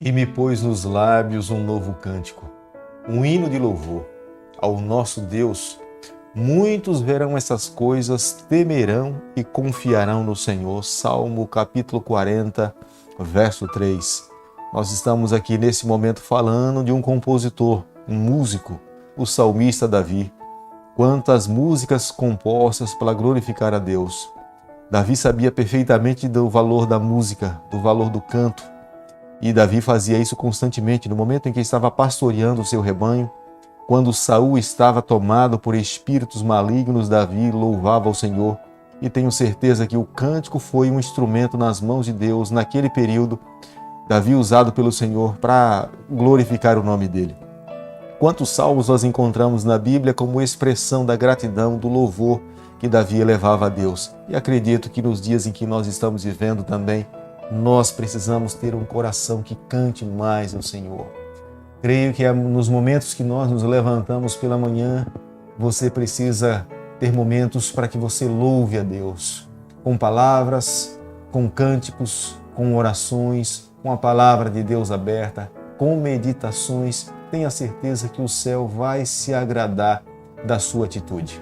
e me pôs nos lábios um novo cântico, um hino de louvor ao nosso Deus. Muitos verão essas coisas, temerão e confiarão no Senhor. Salmo capítulo 40, verso 3. Nós estamos aqui nesse momento falando de um compositor, um músico, o salmista Davi. Quantas músicas compostas para glorificar a Deus. Davi sabia perfeitamente do valor da música, do valor do canto. E Davi fazia isso constantemente no momento em que estava pastoreando o seu rebanho. Quando Saul estava tomado por espíritos malignos, Davi louvava o Senhor. E tenho certeza que o cântico foi um instrumento nas mãos de Deus naquele período. Davi usado pelo Senhor para glorificar o nome dele. Quantos salmos nós encontramos na Bíblia como expressão da gratidão, do louvor que Davi elevava a Deus. E acredito que nos dias em que nós estamos vivendo também, nós precisamos ter um coração que cante mais ao Senhor. Creio que nos momentos que nós nos levantamos pela manhã, você precisa ter momentos para que você louve a Deus. Com palavras, com cânticos, com orações, com a palavra de Deus aberta, com meditações. Tenha certeza que o céu vai se agradar da sua atitude.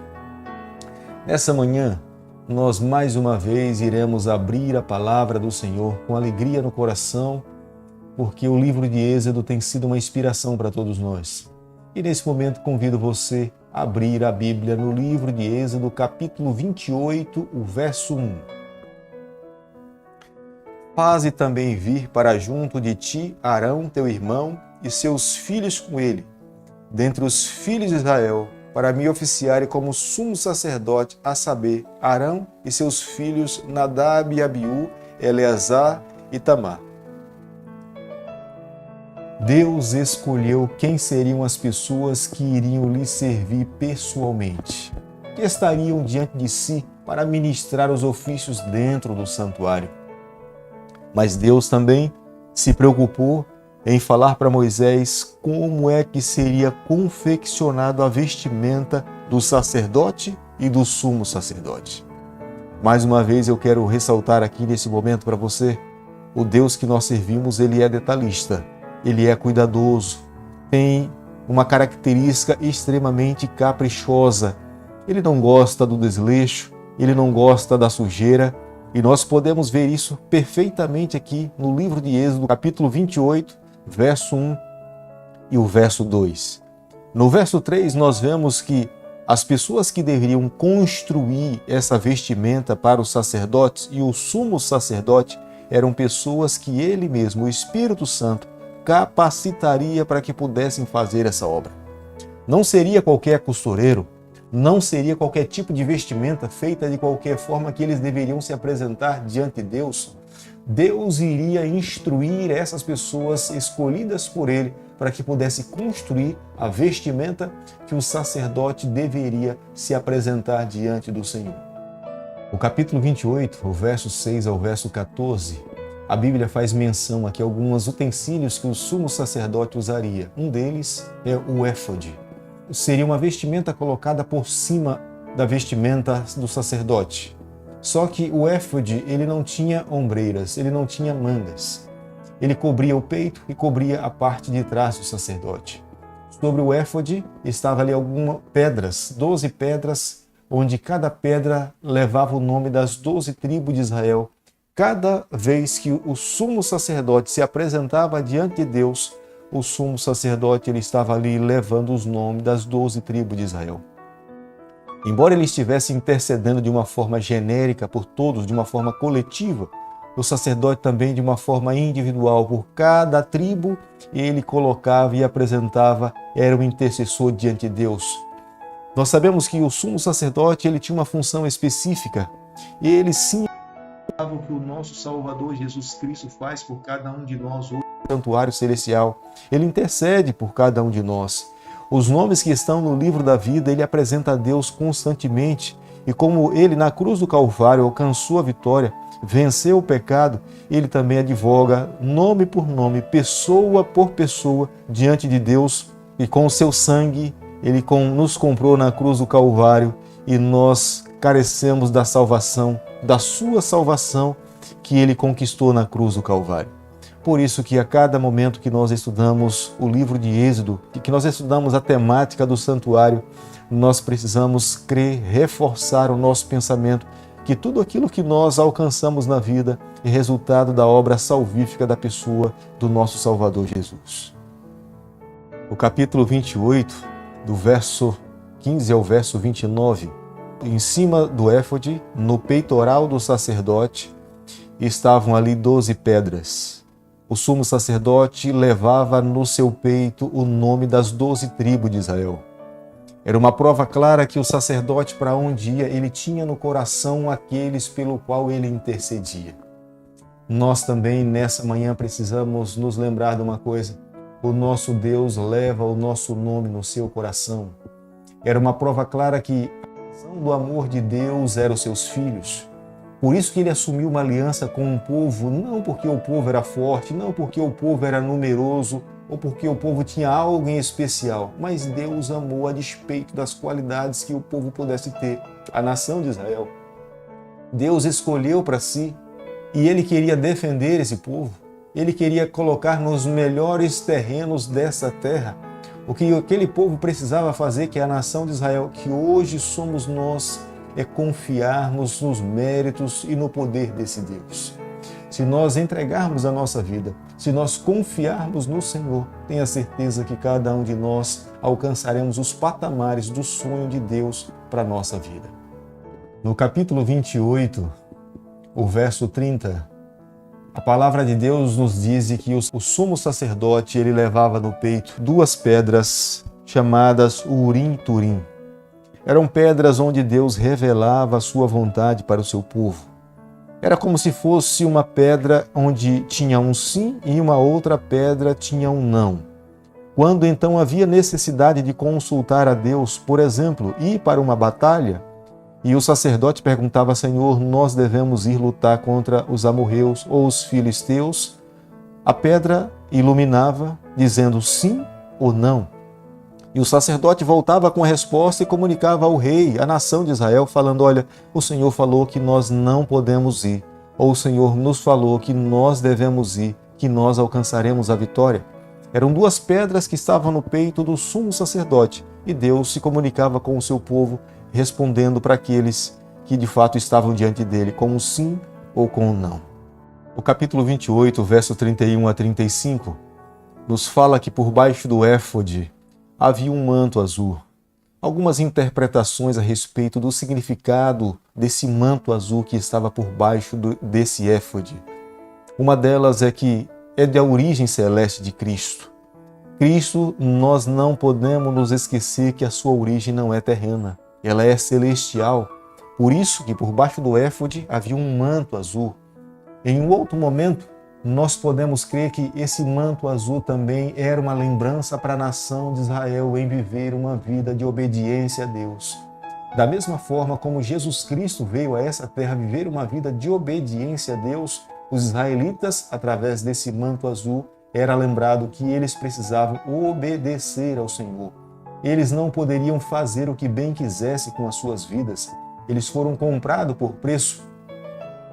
Nessa manhã, nós mais uma vez iremos abrir a palavra do Senhor com alegria no coração, porque o livro de Êxodo tem sido uma inspiração para todos nós. E nesse momento convido você a abrir a Bíblia no livro de Êxodo, capítulo 28, o verso 1. Faze também vir para junto de ti Arão, teu irmão, e seus filhos com ele, dentre os filhos de Israel, para me oficiarem como sumo sacerdote, a saber, Arão e seus filhos Nadab e Abiú, Eleazar e Tamar. Deus escolheu quem seriam as pessoas que iriam lhe servir pessoalmente, que estariam diante de si para ministrar os ofícios dentro do santuário. Mas Deus também se preocupou em falar para Moisés como é que seria confeccionado a vestimenta do sacerdote e do sumo sacerdote. Mais uma vez eu quero ressaltar aqui nesse momento para você, o Deus que nós servimos, ele é detalhista, ele é cuidadoso, tem uma característica extremamente caprichosa. Ele não gosta do desleixo, ele não gosta da sujeira, e nós podemos ver isso perfeitamente aqui no livro de Êxodo, capítulo 28, verso 1 e o verso 2. No verso 3, nós vemos que as pessoas que deveriam construir essa vestimenta para os sacerdotes e o sumo sacerdote eram pessoas que ele mesmo, o Espírito Santo, capacitaria para que pudessem fazer essa obra. Não seria qualquer costureiro, não seria qualquer tipo de vestimenta feita de qualquer forma que eles deveriam se apresentar diante de Deus. Deus iria instruir essas pessoas escolhidas por ele para que pudesse construir a vestimenta que o sacerdote deveria se apresentar diante do Senhor. O capítulo 28, o verso 6 ao verso 14, a Bíblia faz menção aqui a alguns utensílios que o sumo sacerdote usaria. Um deles é o éfode. Seria uma vestimenta colocada por cima da vestimenta do sacerdote. Só que o éfode, ele não tinha ombreiras, ele não tinha mangas. Ele cobria o peito e cobria a parte de trás do sacerdote. Sobre o éfode estava ali algumas pedras, 12 pedras, onde cada pedra levava o nome das 12 tribos de Israel. Cada vez que o sumo sacerdote se apresentava diante de Deus, o sumo sacerdote ele estava ali levando os nomes das 12 tribos de Israel. Embora ele estivesse intercedendo de uma forma genérica por todos, de uma forma coletiva, o sacerdote também de uma forma individual, por cada tribo, ele colocava e apresentava, era um intercessor diante de Deus. Nós sabemos que o sumo sacerdote ele tinha uma função específica, e ele sim o que o nosso Salvador Jesus Cristo faz por cada um de nós hoje no santuário celestial. Ele intercede por cada um de nós. Os nomes que estão no livro da vida, ele apresenta a Deus constantemente. E como ele na cruz do Calvário alcançou a vitória, venceu o pecado, ele também advoga nome por nome, pessoa por pessoa diante de Deus. E com o seu sangue, ele nos comprou na cruz do Calvário e nós carecemos da salvação, da sua salvação que ele conquistou na cruz do Calvário. por isso que a cada momento que nós estudamos o livro de Êxodo, que nós estudamos a temática do santuário, nós precisamos crer, reforçar o nosso pensamento que tudo aquilo que nós alcançamos na vida é resultado da obra salvífica da pessoa do nosso Salvador Jesus. O capítulo 28, do verso 15 ao verso 29, em cima do éfode, no peitoral do sacerdote, estavam ali 12 pedras. O sumo sacerdote levava no seu peito o nome das 12 tribos de Israel. Era uma prova clara que o sacerdote, para onde ia, ele tinha no coração aqueles pelo qual ele intercedia. Nós também, nessa manhã, precisamos nos lembrar de uma coisa. O nosso Deus leva o nosso nome no seu coração. Era uma prova clara que a ação do amor de Deus era os seus filhos. Por isso que ele assumiu uma aliança com um povo, não porque o povo era forte, não porque o povo era numeroso, ou porque o povo tinha algo em especial, mas Deus amou a despeito das qualidades que o povo pudesse ter, a nação de Israel. Deus escolheu para si e ele queria defender esse povo. Ele queria colocar nos melhores terrenos dessa terra o que aquele povo precisava fazer, que é a nação de Israel, que hoje somos nós, é confiarmos nos méritos e no poder desse Deus. Se nós entregarmos a nossa vida, se nós confiarmos no Senhor, tenha certeza que cada um de nós alcançaremos os patamares do sonho de Deus para a nossa vida. No capítulo 28, o verso 30, a palavra de Deus nos diz que o sumo sacerdote ele levava no peito 2 pedras chamadas Urim e Turim. Eram pedras onde Deus revelava a sua vontade para o seu povo. Era como se fosse uma pedra onde tinha um sim e uma outra pedra tinha um não. Quando então havia necessidade de consultar a Deus, por exemplo, ir para uma batalha, e o sacerdote perguntava: Senhor, nós devemos ir lutar contra os amorreus ou os filisteus? A pedra iluminava, dizendo sim ou não. E o sacerdote voltava com a resposta e comunicava ao rei, à nação de Israel, falando: olha, o Senhor falou que nós não podemos ir, ou o Senhor nos falou que nós devemos ir, que nós alcançaremos a vitória. Eram 2 pedras que estavam no peito do sumo sacerdote, e Deus se comunicava com o seu povo, respondendo para aqueles que de fato estavam diante dele, com um sim ou com um não. O capítulo 28, verso 31 a 35, nos fala que por baixo do éfode havia um manto azul. Algumas interpretações a respeito do significado desse manto azul que estava por baixo desse éfode. Uma delas é que é da origem celeste de Cristo. Cristo, nós não podemos nos esquecer que a sua origem não é terrena, ela é celestial. Por isso que por baixo do éfode havia um manto azul. Em um outro momento, nós podemos crer que esse manto azul também era uma lembrança para a nação de Israel em viver uma vida de obediência a Deus. Da mesma forma como Jesus Cristo veio a essa terra viver uma vida de obediência a Deus, os israelitas, através desse manto azul, era lembrado que eles precisavam obedecer ao Senhor. Eles não poderiam fazer o que bem quisessem com as suas vidas. Eles foram comprados por preço.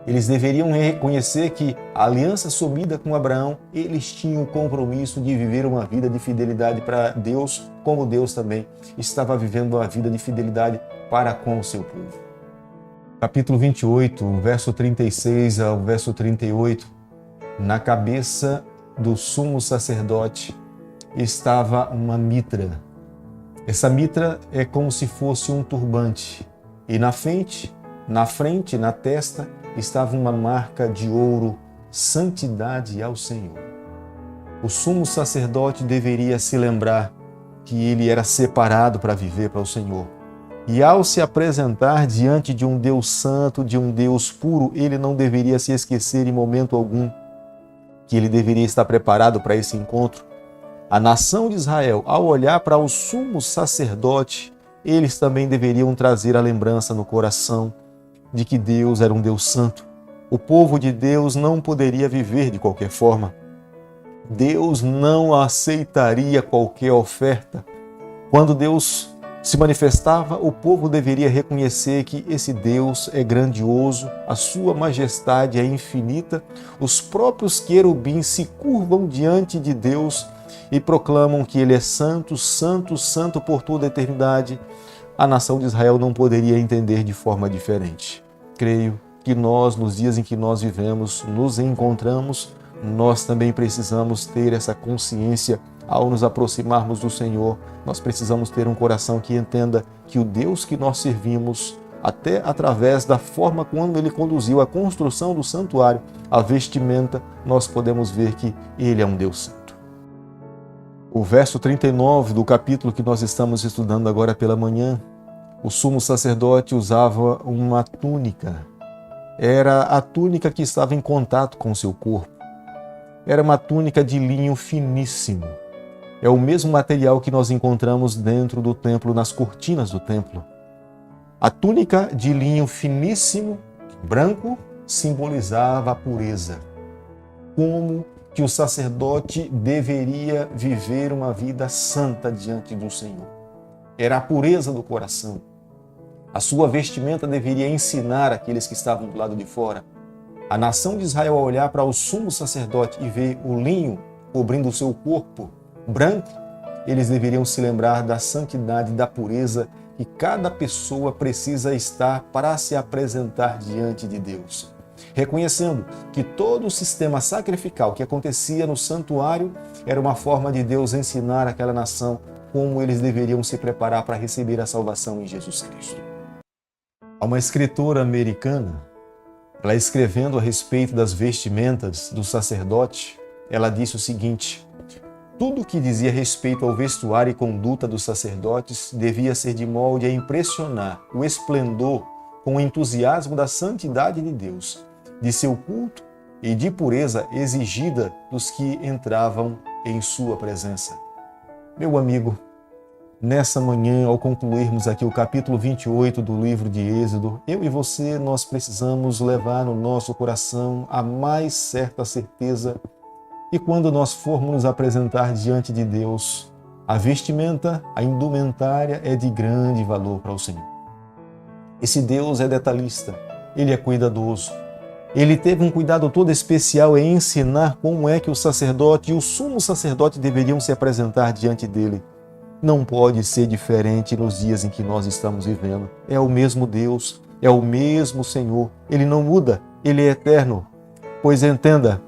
Eles deveriam reconhecer que a aliança assumida com Abraão, eles tinham o compromisso de viver uma vida de fidelidade para Deus, como Deus também estava vivendo uma vida de fidelidade para com o seu povo. Capítulo 28, verso 36 ao verso 38, na cabeça do sumo sacerdote estava uma mitra. Essa mitra é como se fosse um turbante, e na frente, na testa, estava uma marca de ouro, santidade ao Senhor. O sumo sacerdote deveria se lembrar que ele era separado para viver para o Senhor. E ao se apresentar diante de um Deus santo, de um Deus puro, ele não deveria se esquecer em momento algum que ele deveria estar preparado para esse encontro. A nação de Israel, ao olhar para o sumo sacerdote, eles também deveriam trazer a lembrança no coração de que Deus era um Deus santo. O povo de Deus não poderia viver de qualquer forma. Deus não aceitaria qualquer oferta. Quando Deus se manifestava, o povo deveria reconhecer que esse Deus é grandioso, a sua majestade é infinita, os próprios querubins se curvam diante de Deus e proclamam que Ele é santo, santo, santo por toda a eternidade. A nação de Israel não poderia entender de forma diferente. Creio que nós, nos dias em que nós vivemos, nos encontramos, nós também precisamos ter essa consciência. Ao nos aproximarmos do Senhor, nós precisamos ter um coração que entenda que o Deus que nós servimos, até através da forma como Ele conduziu a construção do santuário, a vestimenta, nós podemos ver que Ele é um Deus santo. O verso 39 do capítulo que nós estamos estudando agora pela manhã, o sumo sacerdote usava uma túnica. Era a túnica que estava em contato com o seu corpo. Era uma túnica de linho finíssimo. É o mesmo material que nós encontramos dentro do templo, nas cortinas do templo. A túnica de linho finíssimo, branco, simbolizava a pureza. Como que o sacerdote deveria viver uma vida santa diante do Senhor. Era a pureza do coração. A sua vestimenta deveria ensinar aqueles que estavam do lado de fora. A nação de Israel, ao olhar para o sumo sacerdote e ver o linho cobrindo o seu corpo branco, eles deveriam se lembrar da santidade e da pureza que cada pessoa precisa estar para se apresentar diante de Deus. Reconhecendo que todo o sistema sacrificial que acontecia no santuário era uma forma de Deus ensinar àquela nação como eles deveriam se preparar para receber a salvação em Jesus Cristo. Há uma escritora americana, ela escrevendo a respeito das vestimentas do sacerdote, ela disse o seguinte: tudo que dizia respeito ao vestuário e conduta dos sacerdotes devia ser de molde a impressionar o esplendor com o entusiasmo da santidade de Deus, de seu culto e de pureza exigida dos que entravam em sua presença. Meu amigo, nessa manhã, ao concluirmos aqui o capítulo 28 do livro de Êxodo, eu e você, nós precisamos levar no nosso coração a mais certa certeza que quando nós formos nos apresentar diante de Deus, a vestimenta, a indumentária é de grande valor para o Senhor. Esse Deus é detalhista, Ele é cuidadoso. Ele teve um cuidado todo especial em ensinar como é que o sacerdote e o sumo sacerdote deveriam se apresentar diante dele. Não pode ser diferente nos dias em que nós estamos vivendo. É o mesmo Deus, é o mesmo Senhor. Ele não muda, Ele é eterno. Pois entenda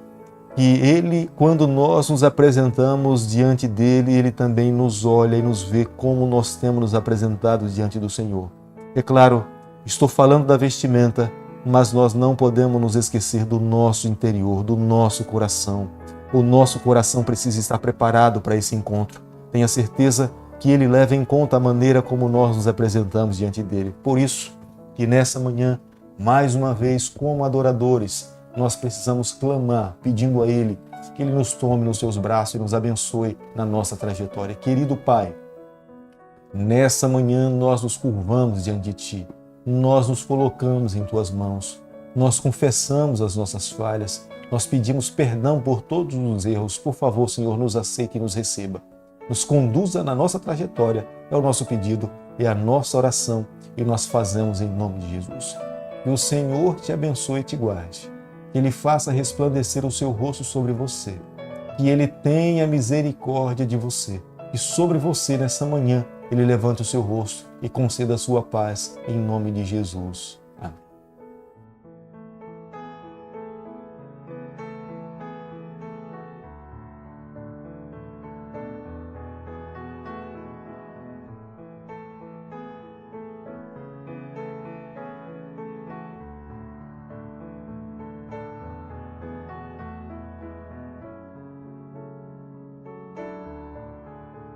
que Ele, quando nós nos apresentamos diante dEle, Ele também nos olha e nos vê como nós temos nos apresentado diante do Senhor. É claro, estou falando da vestimenta, mas nós não podemos nos esquecer do nosso interior, do nosso coração. O nosso coração precisa estar preparado para esse encontro. Tenha certeza que Ele leva em conta a maneira como nós nos apresentamos diante dEle. Por isso, que nessa manhã, mais uma vez, como adoradores, nós precisamos clamar, pedindo a Ele que Ele nos tome nos seus braços e nos abençoe na nossa trajetória. Querido Pai, nessa manhã nós nos curvamos diante de Ti, nós nos colocamos em Tuas mãos, nós confessamos as nossas falhas, nós pedimos perdão por todos os erros. Por favor, Senhor, nos aceite e nos receba. Nos conduza na nossa trajetória, é o nosso pedido, é a nossa oração e nós fazemos em nome de Jesus. Que o Senhor te abençoe e te guarde. Que Ele faça resplandecer o seu rosto sobre você. Que Ele tenha misericórdia de você. E sobre você nessa manhã, Ele levante o seu rosto e conceda a sua paz em nome de Jesus.